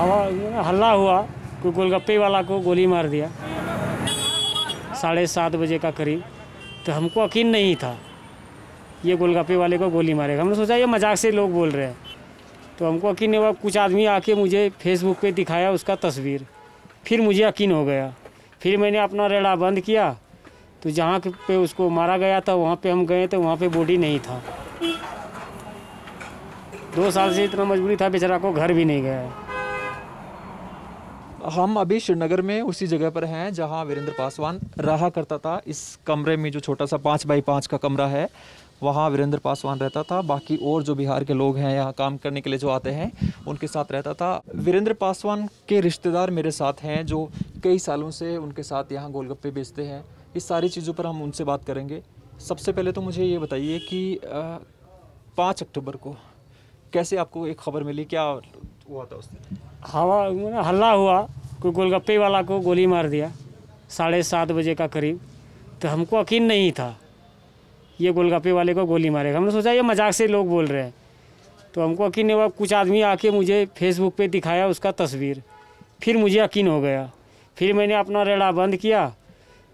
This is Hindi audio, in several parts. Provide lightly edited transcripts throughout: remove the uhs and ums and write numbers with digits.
हवा हल्ला हुआ, कोई गोलगप्पे वाला को गोली मार दिया 7:30 बजे का करीब। तो हमको यकीन नहीं था ये गोलगप्पे वाले को गोली मारेगा। हमने सोचा ये मजाक से लोग बोल रहे हैं, तो हमको यकीन नहीं हुआ। कुछ आदमी आके मुझे फेसबुक पे दिखाया उसका तस्वीर, फिर मुझे यकीन हो गया। फिर मैंने अपना रेड़ा बंद किया, तो जहाँ पे उसको मारा गया था वहाँ पे हम गए तो वहाँ पे बॉडी नहीं था। 2 साल से इतना मजबूरी था, बेचारा को घर भी नहीं गया। हम अभी श्रीनगर में उसी जगह पर हैं जहां वीरेंद्र पासवान रहा करता था। इस कमरे में जो छोटा सा 5x5 का कमरा है, वहां वीरेंद्र पासवान रहता था। बाकी और जो बिहार के लोग हैं यहाँ काम करने के लिए जो आते हैं उनके साथ रहता था। वीरेंद्र पासवान के रिश्तेदार मेरे साथ हैं जो कई सालों से उनके साथ यहाँ गोलगप्पे बेचते हैं। इस सारी चीज़ों पर हम उनसे बात करेंगे। सबसे पहले तो मुझे ये बताइए कि 5 अक्टूबर को कैसे आपको एक खबर मिली, क्या हुआ था उस दिन? हवा हल्ला हुआ, कोई गोलगप्पे वाला को गोली मार दिया 7:30 बजे का करीब। तो हमको यकीन नहीं था ये गोलगप्पे वाले को गोली मारेगा। हमने सोचा ये मजाक से लोग बोल रहे हैं, तो हमको यकीन नहीं हुआ। कुछ आदमी आके मुझे फेसबुक पे दिखाया उसका तस्वीर, फिर मुझे यकीन हो गया। फिर मैंने अपना रेड़ा बंद किया,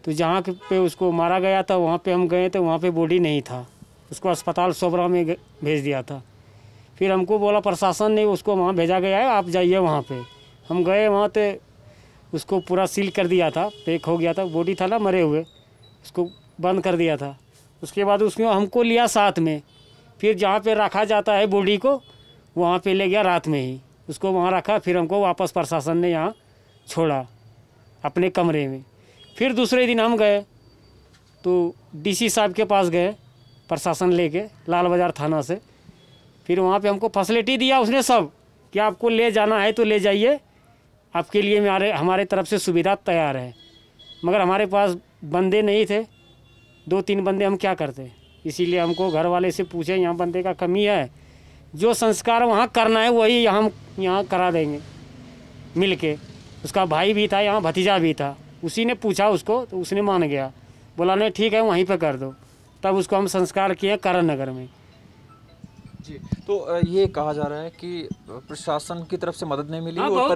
तो जहाँ पे उसको मारा गया था वहाँ पे हम गए तो वहाँ पे बॉडी नहीं था। उसको अस्पताल सोबरा में भेज दिया था। फिर हमको बोला प्रशासन ने उसको वहाँ भेजा गया है, आप जाइए वहाँ पे। हम गए वहाँ तो उसको पूरा सील कर दिया था, पैक हो गया था। बॉडी था ना मरे हुए, उसको बंद कर दिया था। उसके बाद उसने हमको लिया साथ में, फिर जहाँ पे रखा जाता है बॉडी को वहाँ पे ले गया रात में ही, उसको वहाँ रखा। फिर हमको वापस प्रशासन ने यहाँ छोड़ा अपने कमरे में। फिर दूसरे दिन हम गए तो डीसी साहब के पास गए, प्रशासन लेके लाल बाज़ार थाना से। फिर वहाँ पे हमको फैसिलिटी दिया उसने सब कि आपको ले जाना है तो ले जाइए, आपके लिए हमारे तरफ से सुविधा तैयार है। मगर हमारे पास बंदे नहीं थे, 2-3 बंदे हम क्या करते। इसीलिए हमको घर वाले से पूछे यहाँ बंदे का कमी है, जो संस्कार वहाँ करना है वही हम यहाँ करा देंगे मिल के। उसका भाई भी था यहाँ, भतीजा भी था। उसी ने पूछा उसको तो उसने मान गया, बोला नहीं ठीक है वहीं पर कर दो। तब उसको हम संस्कार किए करण नगर में। जी, तो ये कहा जा रहा है कि प्रशासन की तरफ से मदद नहीं मिली हाँ, और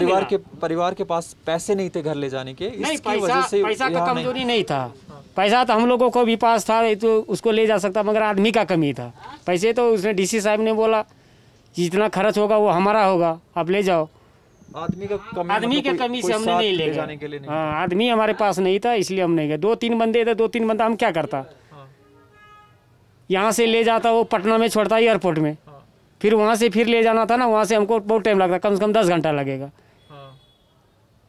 परिवार के पास पैसे नहीं थे घर ले जाने के। नहीं, इसकी वजह से पैसा का कमजोरी नहीं था। पैसा तो हम लोगों को भी पास था तो उसको ले जा सकता, मगर आदमी का कमी था। पैसे तो उसने डीसी साहब ने बोला जितना खर्च होगा वो हमारा होगा, आप ले जाओ। आदमी के कमी से हमने नहीं ले जाने के लिए। हाँ, आदमी हमारे पास नहीं था इसलिए हम नहीं गए। 2-3 बंदे थे, 2-3 बंदा हम क्या करता। यहाँ से ले जाता वो पटना में छोड़ता एयरपोर्ट में, फिर वहाँ से फिर ले जाना था ना, वहाँ से हमको बहुत टाइम लगता, कम से कम 10 घंटा लगेगा।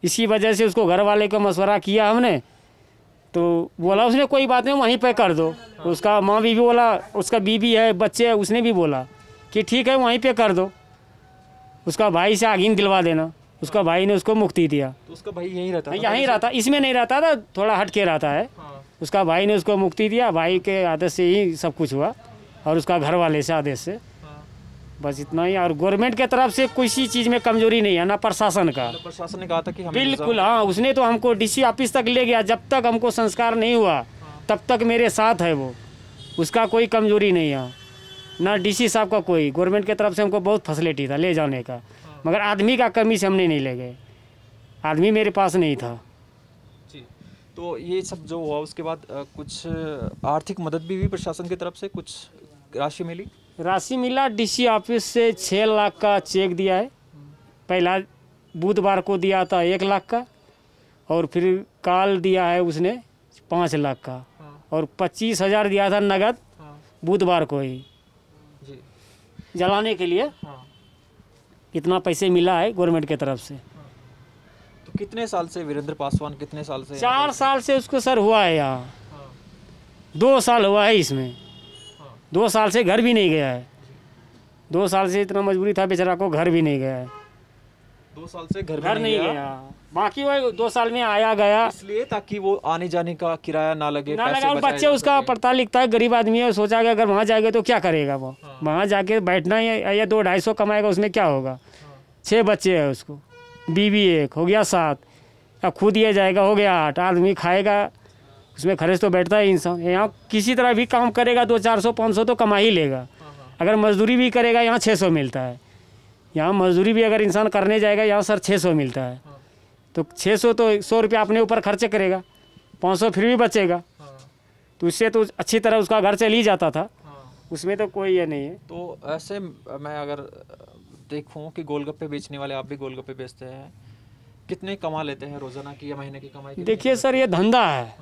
इसी वजह से उसको घर वाले को मशवरा किया हमने, तो बोला उसने कोई बात नहीं वहीं पे कर दो। उसका माँ भी बोला, उसका बीबी है, बच्चे है, उसने भी बोला कि ठीक है वहीं पे कर दो। उसका भाई से आगीन दिलवा देना, उसका भाई ने उसको मुक्ति दिया। तो उसका भाई यहीं रहता था? यहीं रहता, इसमें नहीं रहता था, थोड़ा हट के रहता है। उसका भाई ने उसको मुक्ति दिया, भाई के आदेश से ही सब कुछ हुआ और उसका घर वाले से आदेश से, बस इतना ही। और गवर्नमेंट के तरफ से किसी चीज़ में कमजोरी नहीं है, ना प्रशासन का। प्रशासन ने कहा था कि बिल्कुल हाँ, उसने तो हमको डीसी ऑफिस तक ले गया। जब तक हमको संस्कार नहीं हुआ तब तक मेरे साथ है वो, उसका कोई कमजोरी नहीं है, ना डीसी साहब का कोई। गवर्नमेंट की तरफ से हमको बहुत फैसिलिटी था ले जाने का, मगर आदमी का कमी से हमने नहीं ले गए, आदमी मेरे पास नहीं था। तो ये सब जो हुआ उसके बाद कुछ आर्थिक मदद भी हुई प्रशासन की तरफ से, कुछ राशि मिली? राशि मिला, डीसी ऑफिस से 6 लाख का चेक दिया है। पहला बुधवार को दिया था 1 लाख का, और फिर काल दिया है उसने 5 लाख का, और 25,000 दिया था नगद बुधवार को ही जलाने के लिए। इतना पैसे मिला है गवर्नमेंट की तरफ से। तो कितने साल से वीरेंद्र पासवान, कितने साल से? 4 साल से उसको सर हुआ है यहाँ। 2 साल हुआ है इसमें, 2 साल से घर भी नहीं गया है। 2 साल से इतना मजबूरी था बेचारा को, घर भी नहीं गया है। 2 साल से घर नहीं गया। बाकी वो 2 साल में आया गया इसलिए ताकि वो आने जाने का किराया ना लगे, पैसे और बच्चे उसका पढ़ता लिखता है, गरीब आदमी है। सोचा कि अगर वहाँ जाएगा तो क्या करेगा वो, वहाँ जाके बैठना ही या 200-250 कमाएगा, उसमें क्या होगा। 6 बच्चे हैं उसको, बीवी 1, हो गया 7, अब खुद ये जाएगा हो गया 8। आदमी खाएगा उसमें खर्च तो बैठता है इंसान। यहाँ किसी तरह भी काम करेगा 200-400-500 तो कमा ही लेगा। अगर मजदूरी भी करेगा यहाँ 600 मिलता है। यहाँ मजदूरी भी अगर इंसान करने जाएगा यहाँ सर 600 मिलता है, तो 600 तो 100 रुपया अपने ऊपर खर्च करेगा, 500 फिर भी बचेगा, तो उससे तो अच्छी तरह उसका घर चल ही जाता था, उसमें तो कोई ये नहीं है। तो ऐसे मैं अगर देखूं कि गोलगप्पे बेचने वाले, आप भी गोलगप्पे बेचते हैं, कितने कमा लेते हैं रोजाना की या महीने की कमाई? देखिए सर, ये धंधा है,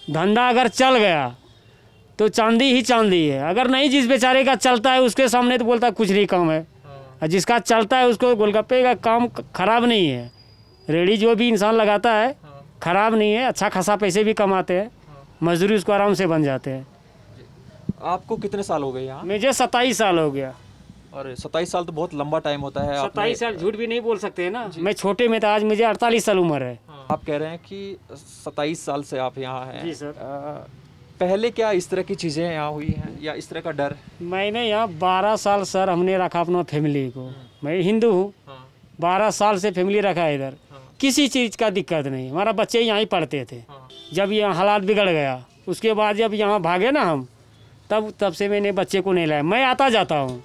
धंधा अगर चल गया तो चांदी ही चांदी है, अगर नहीं जिस बेचारे का चलता है उसके सामने तो बोलता है कुछ नहीं काम है, और जिसका चलता है उसको गोलगप्पे का काम खराब नहीं है। रेडी जो भी इंसान लगाता है खराब नहीं है, अच्छा खासा पैसे भी कमाते हैं, मजदूरी उसको आराम से बन जाते हैं। आपको कितने साल हो गए यहाँ? मुझे 27 साल हो गया। और 27 साल तो बहुत लंबा टाइम होता है। 27 साल झूठ भी नहीं बोल सकते हैं ना, मैं छोटे में था, आज मुझे 48 साल उम्र है। आप कह रहे हैं कि 27 साल से आप यहाँ हैं। जी सर। पहले क्या इस तरह की चीज़ें यहाँ हुई हैं या इस तरह का डर? मैंने यहाँ 12 साल सर हमने रखा अपना फैमिली को, मैं हिंदू हूँ, 12 साल से फैमिली रखा है इधर, किसी चीज़ का दिक्कत नहीं, हमारा बच्चे यहाँ ही पढ़ते थे। जब यहाँ हालात बिगड़ गया उसके बाद जब यहाँ भागे ना हम, तब से मैंने बच्चे को नहीं लाया, मैं आता जाता हूँ।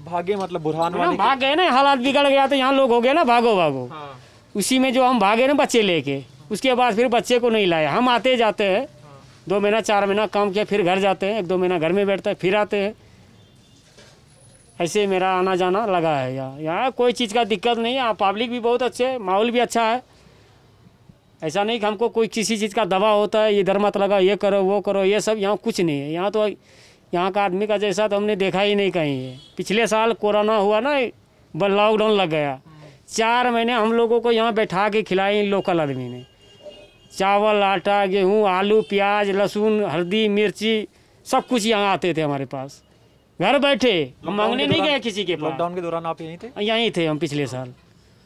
भागे मतलब बुरहान वाले भाग गए ना, हालात बिगड़ गया तो यहाँ लोग हो गए ना भागो भागो, उसी में जो हम भागे ना बच्चे लेके, उसके बाद फिर बच्चे को नहीं लाया। हम आते जाते हैं, 2 महीना 4 महीना काम किया, फिर घर जाते हैं, 1-2 महीना घर में बैठते हैं, फिर आते हैं, ऐसे मेरा आना जाना लगा है। यहाँ कोई चीज़ का दिक्कत नहीं है, पब्लिक भी बहुत अच्छे है, माहौल भी अच्छा है। ऐसा नहीं कि हमको कोई किसी चीज़ का दबाव होता है, इधर मत लगा, ये करो वो करो, ये सब यहाँ कुछ नहीं है। यहाँ तो यहाँ का आदमी का जैसा तो हमने देखा ही नहीं कहीं है। पिछले साल कोरोना हुआ ना, लॉकडाउन लग गया, 4 महीने हम लोगों को यहाँ बैठा के खिलाई लोकल आदमी ने, चावल आटा गेहूँ आलू प्याज लहसुन हल्दी मिर्ची सब कुछ यहाँ आते थे हमारे पास, घर बैठे, हम मांगने नहीं गए किसी के पास। लॉकडाउन के दौरान आप यहीं थे? यहीं थे हम पिछले साल,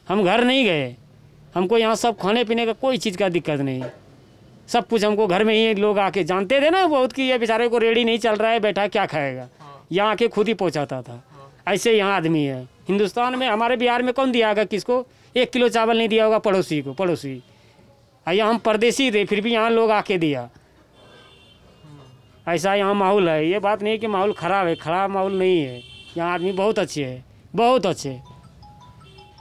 हम घर नहीं गए, हमको यहाँ सब खाने पीने का कोई चीज़ का दिक्कत नहीं, सब कुछ हमको घर में ही लोग आके जानते थे ना बहुत कि ये बेचारे को रेडी नहीं चल रहा है, बैठा क्या खाएगा, यहाँ आके खुद ही पहुँचाता था। ऐसे यहाँ आदमी है हिंदुस्तान में, हमारे बिहार में कौन दिया होगा किसको 1 किलो चावल नहीं दिया होगा पड़ोसी को, पड़ोसी। यहाँ हम परदेसी थे फिर भी यहाँ लोग आके दिया, ऐसा यहाँ माहौल है। ये बात नहीं कि माहौल ख़राब है, ख़राब माहौल नहीं है, यहाँ आदमी बहुत अच्छे है, बहुत अच्छे।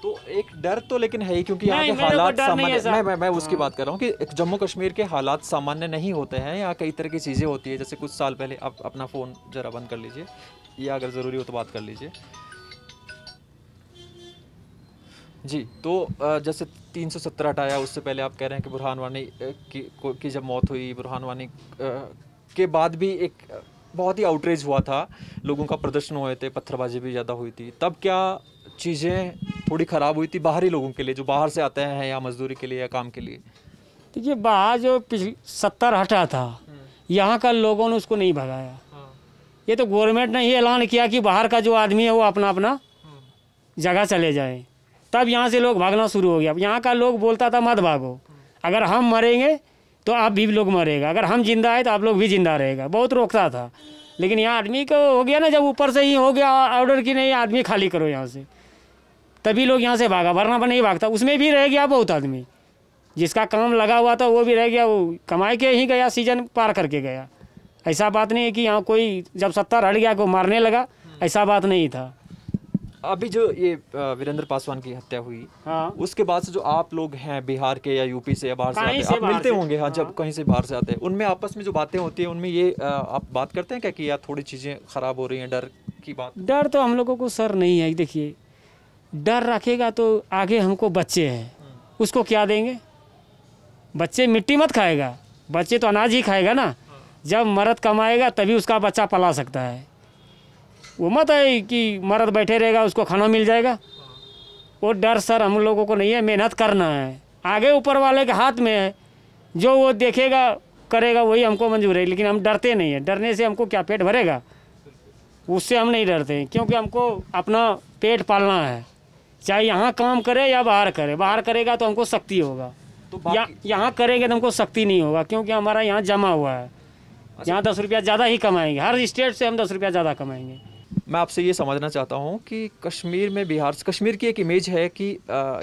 तो एक डर तो लेकिन है ही, क्योंकि यहाँ के हालात सामान्य, मैं उसकी बात कर रहा हूँ कि जम्मू कश्मीर के हालात सामान्य नहीं होते हैं, यहाँ कई तरह की चीज़ें होती है। जैसे कुछ साल पहले, आप अपना फ़ोन ज़रा बंद कर लीजिए या अगर ज़रूरी हो तो बात कर लीजिए जी। तो जैसे 370 हटाया, उससे पहले आप कह रहे हैं कि बुरहान वानी की जब मौत हुई, बुरहान वानी के बाद भी एक बहुत ही आउटरीच हुआ था, लोगों का प्रदर्शन हुए थे, पत्थरबाजी भी ज़्यादा हुई थी। तब क्या चीज़ें थोड़ी ख़राब हुई थी बाहरी लोगों के लिए जो बाहर से आते हैं या मजदूरी के लिए या काम के लिए? देखिए बाहर जो 70 हटा था, यहाँ का लोगों ने उसको नहीं भगाया। ये तो गवर्नमेंट ने ही ऐलान किया कि बाहर का जो आदमी है वो अपना अपना जगह चले जाए, तब यहाँ से लोग भागना शुरू हो गया। यहाँ का लोग बोलता था मत भागो, अगर हम मरेंगे तो आप भी लोग मरेगा, अगर हम जिंदा है तो आप लोग भी जिंदा रहेगा, बहुत रोकता था। लेकिन यहाँ आदमी को हो गया ना, जब ऊपर से ही हो गया ऑर्डर कि नहीं आदमी खाली करो यहाँ से, तभी लोग यहाँ से भागा, वरना नहीं भागता। उसमें भी रह गया बहुत आदमी, जिसका काम लगा हुआ था वो भी रह गया, वो कमाए के ही गया, सीजन पार करके गया। ऐसा बात नहीं है कि यहाँ कोई जब 70 हट गया को मारने लगा, ऐसा बात नहीं था। अभी जो ये वीरेंद्र पासवान की हत्या हुई, हाँ, उसके बाद से जो आप लोग हैं बिहार के या यूपी से या बाहर से आते हैं, आप मिलते होंगे, हाँ, जब कहीं से बाहर से आते हैं, उनमें आपस में जो बातें होती हैं उनमें ये आप बात करते हैं क्या कि यार थोड़ी चीज़ें ख़राब हो रही हैं, डर की बात? डर तो हम लोगों को सर नहीं है। देखिए डर रखेगा तो आगे हमको बच्चे हैं, उसको क्या देंगे? बच्चे मिट्टी मत खाएगा, बच्चे तो अनाज ही खाएगा ना। जब मर्द कमाएगा तभी उसका बच्चा पला सकता है, वो मत है कि मर्द बैठे रहेगा उसको खाना मिल जाएगा। वो डर सर हम लोगों को नहीं है, मेहनत करना है, आगे ऊपर वाले के हाथ में है, जो वो देखेगा करेगा वही हमको मंजूर है। लेकिन हम डरते नहीं है, डरने से हमको क्या पेट भरेगा, उससे हम नहीं डरते हैं, क्योंकि हमको अपना पेट पालना है, चाहे यहाँ काम करे या बाहर करे। बाहर करेगा तो हमको शक्ति होगा, तो यहाँ करेंगे तो हमको शक्ति नहीं होगा, क्योंकि हमारा यहाँ जमा हुआ है। यहाँ 10 रुपया ज़्यादा ही कमाएंगे, हर स्टेट से हम 10 रुपया ज़्यादा कमाएंगे। मैं आपसे ये समझना चाहता हूँ कि कश्मीर में कश्मीर की एक इमेज है कि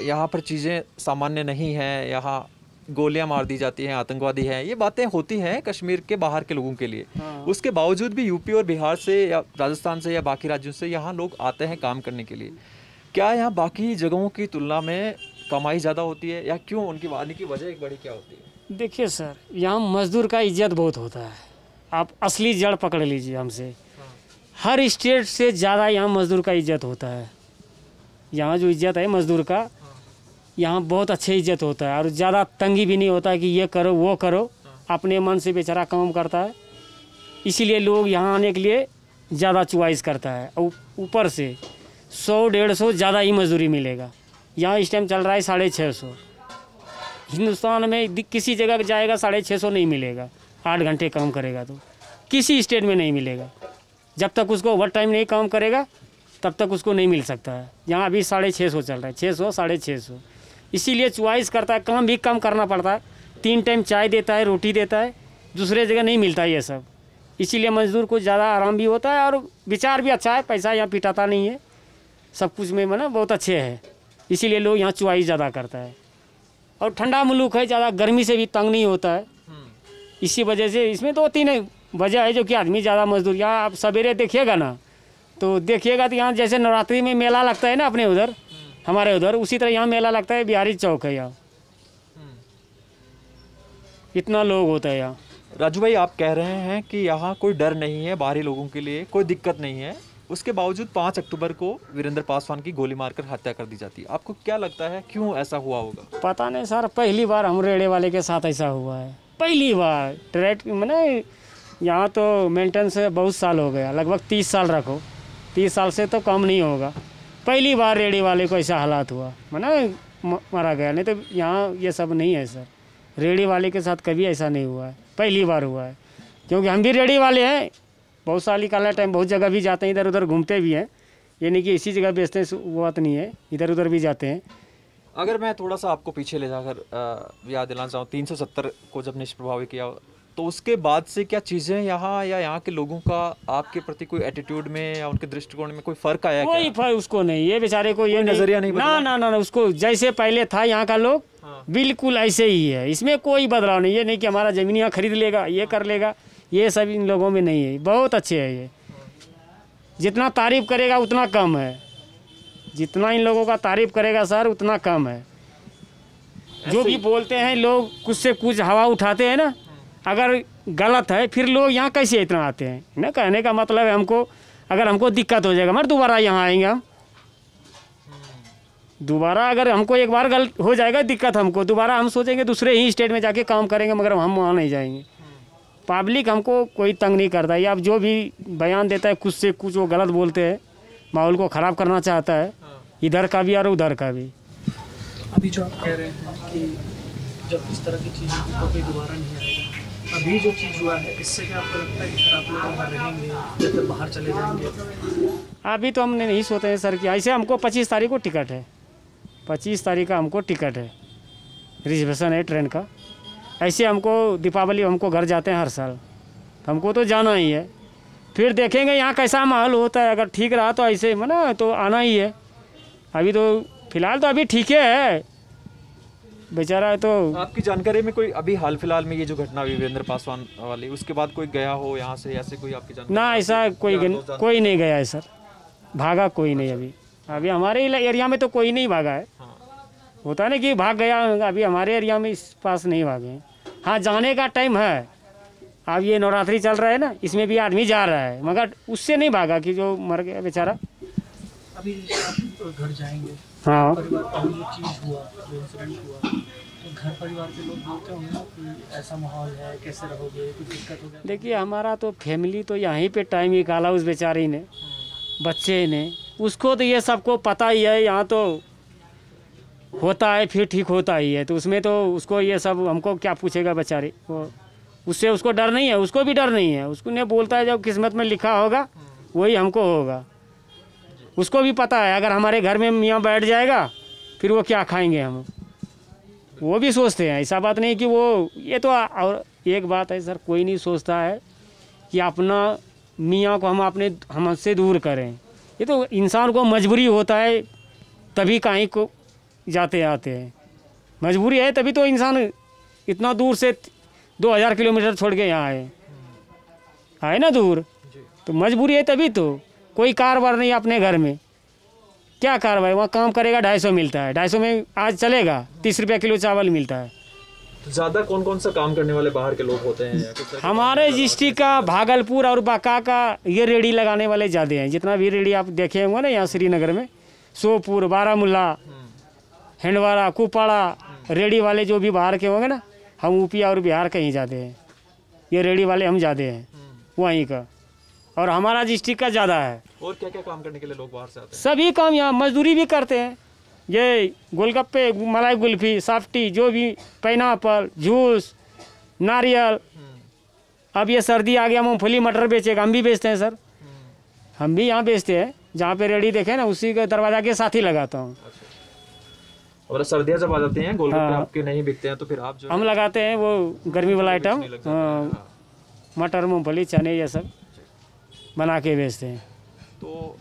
यहाँ पर चीज़ें सामान्य नहीं हैं, यहाँ गोलियाँ मार दी जाती हैं, आतंकवादी हैं, ये बातें होती हैं कश्मीर के बाहर के लोगों के लिए। उसके बावजूद भी यूपी और बिहार से या राजस्थान से या बाकी राज्यों से यहाँ लोग आते हैं काम करने के लिए। क्या यहाँ बाकी जगहों की तुलना में कमाई ज़्यादा होती है, या क्यों उनकी आने की वजह एक बड़ी क्या होती है? देखिए सर, यहाँ मज़दूर का इज्जत बहुत होता है। आप असली जड़ पकड़ लीजिए हमसे, हर स्टेट से ज़्यादा यहाँ मज़दूर का इज्जत होता है। यहाँ जो इज्जत है मज़दूर का, यहाँ बहुत अच्छे इज्जत होता है, और ज़्यादा तंगी भी नहीं होता है कि ये करो वो करो। अपने मन से बेचारा काम करता है, इसीलिए लोग यहाँ आने के लिए ज़्यादा चॉइस करता है। और ऊपर से 100-150 ज़्यादा ही मजदूरी मिलेगा। यहाँ इस टाइम चल रहा है 650। हिंदुस्तान में किसी जगह जाएगा 650 नहीं मिलेगा। 8 घंटे काम करेगा तो किसी स्टेट में नहीं मिलेगा। जब तक उसको ओवर टाइम नहीं काम करेगा तब तक उसको नहीं मिल सकता है। यहाँ अभी 650 चल रहा है, 600 650। इसीलिए चॉइस करता है, काम भी कम करना पड़ता है। 3 टाइम चाय देता है, रोटी देता है, दूसरे जगह नहीं मिलता ये सब। इसीलिए मजदूर को ज़्यादा आराम भी होता है और विचार भी अच्छा है। पैसा यहाँ पिटाता नहीं है, सब कुछ में मतलब बहुत अच्छे है। इसीलिए लोग यहाँ चॉइस ज़्यादा करता है। और ठंडा मुल्क है, ज़्यादा गर्मी से भी तंग नहीं होता है। इसी वजह से इसमें 2-3 वजह है जो कि आदमी ज़्यादा मजदूर। यहाँ आप सवेरे देखिएगा ना तो देखिएगा तो यहाँ जैसे नवरात्रि में मेला लगता है ना अपने उधर, हमारे उधर, उसी तरह यहाँ मेला लगता है। बिहारी चौक है यहाँ, इतना लोग होता है यहाँ। राजू भाई, आप कह रहे हैं कि यहाँ कोई डर नहीं है, बाहरी लोगों के लिए कोई दिक्कत नहीं है, उसके बावजूद 5 अक्टूबर को वीरेंद्र पासवान की गोली मारकर हत्या कर दी जाती है। आपको क्या लगता है क्यों ऐसा हुआ होगा? पता नहीं सर, पहली बार हम रेड़े वाले के साथ ऐसा हुआ है, पहली बार। ट्रेड मैंने यहाँ तो मेंटेन से बहुत साल हो गया, लगभग 30 साल रखो, 30 साल से तो कम नहीं होगा। पहली बार रेड़ी वाले को ऐसा हालात हुआ, मैंने मारा गया। नहीं तो यहाँ ये सब नहीं है सर, रेड़ी वाले के साथ कभी ऐसा नहीं हुआ है, पहली बार हुआ है। क्योंकि हम भी रेड़ी वाले हैं, बहुत साल निकालना टाइम, बहुत जगह भी जाते हैं, इधर उधर घूमते भी हैं। ये नहीं कि इसी जगह बेचते हैं, वो बात नहीं है, इधर उधर भी जाते हैं। अगर मैं थोड़ा सा आपको पीछे ले जाकर याद दिलाना चाहूँ, 370 को जब निष्प्रभावी किया तो उसके बाद से क्या चीज़ें यहाँ या यहाँ के लोगों का आपके प्रति कोई एटीट्यूड में या उनके दृष्टिकोण में कोई फर्क आया? कोई फर्क उसको नहीं, ये बेचारे को ये नजरिया नहीं ना ना ना, उसको जैसे पहले था यहाँ का लोग बिल्कुल ऐसे ही है। इसमें कोई बदलाव नहीं। ये नहीं कि हमारा ज़मीन यहाँ खरीद लेगा, ये कर लेगा, ये सब इन लोगों में नहीं है। बहुत अच्छे है ये, जितना तारीफ करेगा उतना कम है। जितना इन लोगों का तारीफ करेगा सर उतना कम है। जो भी बोलते हैं लोग, कुछ से कुछ हवा उठाते हैं ना, अगर गलत है फिर लोग यहाँ कैसे इतना आते हैं ना। कहने का मतलब है हमको, अगर हमको दिक्कत हो जाएगा मगर दोबारा यहाँ आएंगे हम। दोबारा अगर हमको एक बार गलत हो जाएगा दिक्कत हमको, दोबारा हम सोचेंगे दूसरे ही स्टेट में जाके काम करेंगे, मगर हम वहाँ नहीं जाएंगे। पब्लिक हमको कोई तंग नहीं करता है। अब जो भी बयान देता है कुछ से कुछ वो गलत बोलते हैं, माहौल को ख़राब करना चाहता है, इधर का भी और उधर का भी। अभी जो आप कह रहे हैं कि जब इस तरह की चीज़ें तो कोई दोबारा नहीं आएगा, अभी जो चीज़ हुआ है इससे क्या आपको लगता है कि फिर आप लोग वहाँ रहेंगे या फिर बाहर चले जाएंगे? अभी तो हमने नहीं सोते हैं सर कि ऐसे हमको 25 तारीख को टिकट है, 25 तारीख का हमको टिकट है, रिजर्वेशन है ट्रेन का। ऐसे हमको दीपावली हमको घर जाते हैं हर साल, हमको तो जाना ही है। फिर देखेंगे यहाँ कैसा माहौल होता है, अगर ठीक रहा तो ऐसे ना तो आना ही है। अभी तो फिलहाल तो अभी ठीक है बेचारा है। तो आपकी जानकारी में कोई अभी हाल फिलहाल में ये जो घटना हुई वीरेंद्र पासवान वाली, उसके बाद कोई गया हो यहाँ से, ऐसे कोई आपकी जानकारी? ना, ऐसा कोई नहीं गया है सर, भागा कोई नहीं। अभी हमारे एरिया में तो कोई नहीं भागा है। होता है ना कि भाग गया, अभी हमारे एरिया में इस पास नहीं भागे हैं। हाँ, जाने का टाइम है। अब ये नवरात्रि चल रहा है ना, इसमें भी आदमी जा रहा है, मगर उससे नहीं भागा कि जो मर गया बेचारा। अभी आप घर जाएंगे, हाँ, परिवार का जो चीज़ हुआ, जो इंसिडेंट हुआ, तो घर परिवार के लोग बोलते होंगे ना कि ऐसा माहौल है, कैसे रहोगे, कुछ दिक्कत हो गया? देखिए हमारा तो फैमिली तो यहीं पे टाइम निकाला उस बेचारी ने, बच्चे ने, उसको तो ये सबको पता ही है। यहाँ तो होता है फिर ठीक होता ही है, तो उसमें तो उसको ये सब हमको क्या पूछेगा बेचारी वो, उससे उसको डर नहीं है, उसको भी डर नहीं है। उसको ने बोलता है जब किस्मत में लिखा होगा वही हमको होगा। उसको भी पता है अगर हमारे घर में मियाँ बैठ जाएगा फिर वो क्या खाएंगे हम, वो भी सोचते हैं। ऐसा बात नहीं कि वो ये तो। और एक बात है सर, कोई नहीं सोचता है कि अपना मियाँ को हम हमसे दूर करें। ये तो इंसान को मजबूरी होता है, तभी कहीं को जाते आते हैं। मजबूरी है तभी तो इंसान इतना दूर से 2000 किलोमीटर छोड़ के यहाँ आए ना दूर, तो मजबूरी है तभी तो। कोई कारोबार नहीं अपने घर में, क्या कार्रवाई, वहाँ काम करेगा 250 मिलता है, 250 में आज चलेगा, 30 रुपया किलो चावल मिलता है। तो ज़्यादा कौन कौन सा काम करने वाले बाहर के लोग होते हैं या किस तरह के हमारे डिस्ट्रिक्ट का भागलपुर और बांका का ये रेडी लगाने वाले ज़्यादा हैं। जितना भी रेडी आप देखे होंगे ना यहाँ श्रीनगर में, सोपुर, बारामूला, हिंडवाड़ा, कुपवाड़ा, रेडी वाले जो भी बाहर के होंगे ना, हम यूपी और बिहार कहीं जाते हैं। ये रेडी वाले हम ज़्यादा हैं वहीं का, और हमारा डिस्ट्रिक्ट का ज़्यादा है। और क्या क्या काम करने के लिए लोग बाहर से आते हैं? सभी काम यहाँ, मजदूरी भी करते हैं। ये गोलगप्पे, मलाई कुल्फी, सॉफ्टी, जो भी पाइनएप्पल, जूस, नारियल। अब ये सर्दी आ गया, मूंगफली मटर बेचेगा, हम भी बेचते हैं सर। हम भी यहाँ बेचते हैं, जहाँ पे रेडी देखे ना उसी के दरवाजा के साथ ही लगाता हूँ। और सर्दियाँ जब आ जाती हैं, गोलगप्पे हाँ। आपके नहीं बिकते हैं, तो फिर आप जो हम लगाते हैं वो गर्मी वाला आइटम, मटर, मूंगफली, चने, ये सब बना के बेचते हैं। तो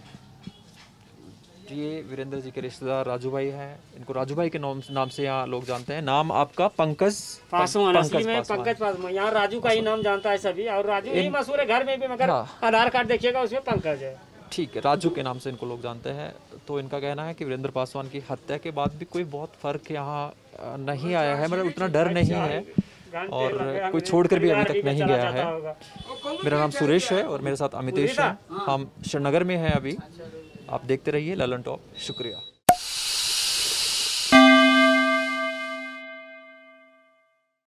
ये वीरेंद्र जी के रिश्तेदार राजू भाई हैं, इनको राजू भाई के नाम से यहाँ लोग जानते हैं। नाम आपका पंकज पासवान, असली में पंकज पासवान। यहाँ राजू का ही नाम जानता है सभी, और राजू ही मशहूर है घर में भी, मगर हाँ। आधार कार्ड देखिएगा उसमें पंकज है। ठीक है, राजू के नाम से इनको लोग जानते हैं। तो इनका कहना है कि वीरेंद्र पासवान की हत्या के बाद भी कोई बहुत फर्क यहाँ नहीं आया है, मतलब उतना डर नहीं है, और कोई छोड़कर भी अभी तक नहीं गया है। मेरा नाम सुरेश है और मेरे साथ अमितेश है। हम श्रीनगर में हैं अभी। आप देखते रहिए ललन टॉप। शुक्रिया।